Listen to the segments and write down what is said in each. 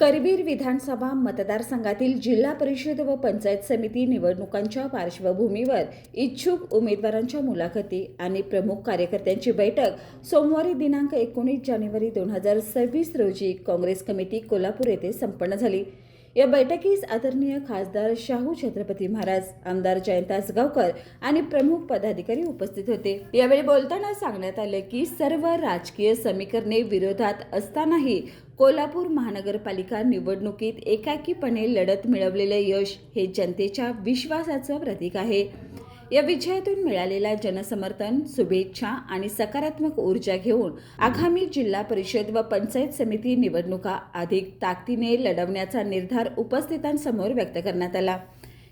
करवीर विधानसभा मतदारसंघातील जिल्हा परिषद व पंचायत समिती निवडणुकांच्या पार्श्वभूमीवर इच्छुक उमेदवारांच्या मुलाखती आणि प्रमुख कार्यकर्त्यांची बैठक सोमवारी दिनांक 19 जानेवारी 2026 रोजी काँग्रेस कमिटी कोल्हापूर येथे संपन्न झाली। या बैठकीस आदरणीय खासदार शाहू छत्रपती महाराज, आमदार जयंत आसगावकर आणि प्रमुख पदाधिकारी उपस्थित होते। यावेळी बोलताना सांगण्यात आले की सर्व राजकीय समीकरणे विरोधात असतानाही कोल्हापूर महानगरपालिका निवडणुकीत एकाकीपणे लढत मिळवलेले यश हे जनतेच्या विश्वासाचं प्रतीक आहे। या विजयातून मिळालेला जनसमर्थन, शुभेच्छा आणि सकारात्मक ऊर्जा घेऊन आगामी जिल्हा परिषद व पंचायत समिती निवडणुका अधिक ताकदीने लढवण्याचा निर्धार उपस्थितांसमोर व्यक्त करण्यात आला।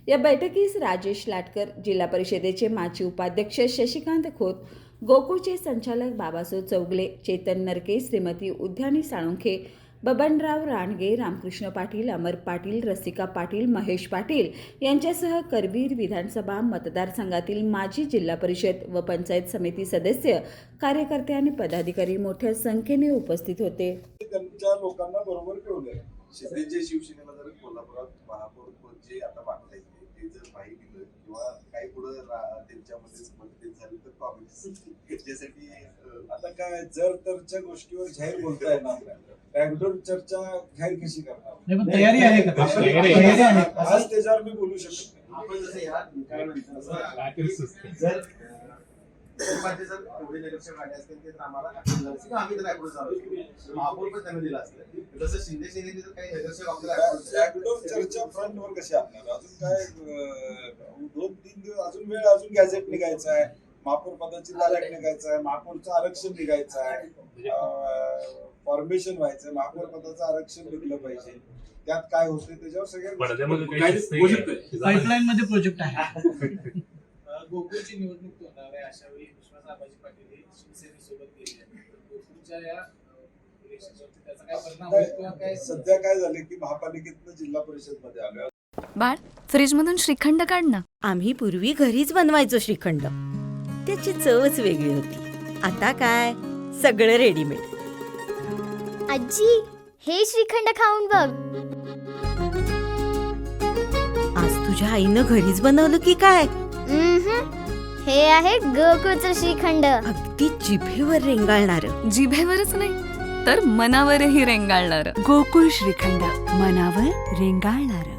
या बैठकीस राजेश लाटकर, जिल्हा परिषदेचे माजी उपाध्यक्ष शशिकांत खोत, गोकुळचे संचालक बाबासो चौगले, चेतन नरके, श्रीमती उद्यानी साळुंखे, बबनराव राणगे, रामकृष्ण पाटील, अमर पाटील, रसिका पाटील, महेश पाटील यांच्यासह करवीर विधानसभा मतदारसंघातील माजी जिल्हा परिषद व पंचायत समिती सदस्य, कार्यकर्ते आणि पदाधिकारी मोठ्या संख्येने उपस्थित होते। त्यांच्या लोकांना बरोबर ठेवलंय। शिंदेचे शिवसेनेला जर कोल्हापुरात महापौर जे आता मागताय ते जर नाही दिलं किंवा काही पुढे त्यांच्यामध्ये मतभेद झाली तर तो त्यासाठी आता काय जर तरच्या गोष्टीवर जाहीर बोलता येणार नाही। बॅकडोर चर्चा जाहीर कशी करणार? तयारी आहे का? तयारी आहे आज त्याच्यावर मी बोलू शकत नाही। आपण जसं या जर जर एवढे निरीक्षक आले असतील ते तर आम्हाला आम्ही तर ऍप्रोच झालो महापौर पण त्यांना दिला असतं। जसं शिंदे सेनेने जर काही निरीक्षक आपल्याला बॅकडोर चर्चा फ्रंटवर कशी आपल्याला अजून काय 2-3 दिवस अजून वेळ, अजून गॅझेट निघायचं आहे, महापौर पदाची तारीख निघायचं आहे, महापौरचं आरक्षण निघायचं आहे, फॉर्मेशन व्हायचं, महापौर पदाचं आरक्षण निघलं पाहिजे। त्यात काय होते त्याच्यावर सगळ्या पाईपलाईन मध्ये प्रोजेक्ट आहे। गोकुळची निवडणूक होणार आहे, अशा वेळी विश्वास आबाजी पाटील हे शिवसेनेसोबत गेले आहेत। गोकुळच्या या इलेक्शनवरती त्याचा काय परिणाम होईल किंवा काय? सध्या काय झाले की महापालिकेतनं जिल्हा परिषद मध्ये आलोय। बाळ, फ्रीज मधून श्रीखंड काढ ना। आम्ही पूर्वी घरीच बनवायचो श्रीखंड, त्याची चवच वेगळी होती। आता काय सगळं रेडीमेड। आजी, हे श्रीखंड खाऊन बघ। आज तुझ्या आईनं घरीच बनवलं की काय? हे आहे गोकुळचं श्रीखंड, अगदी जिभेवर रेंगाळणार। जिभेवरच नाही तर मनावरही रेंगाळणार। गोकुळ श्रीखंड, मनावर रेंगाळणार।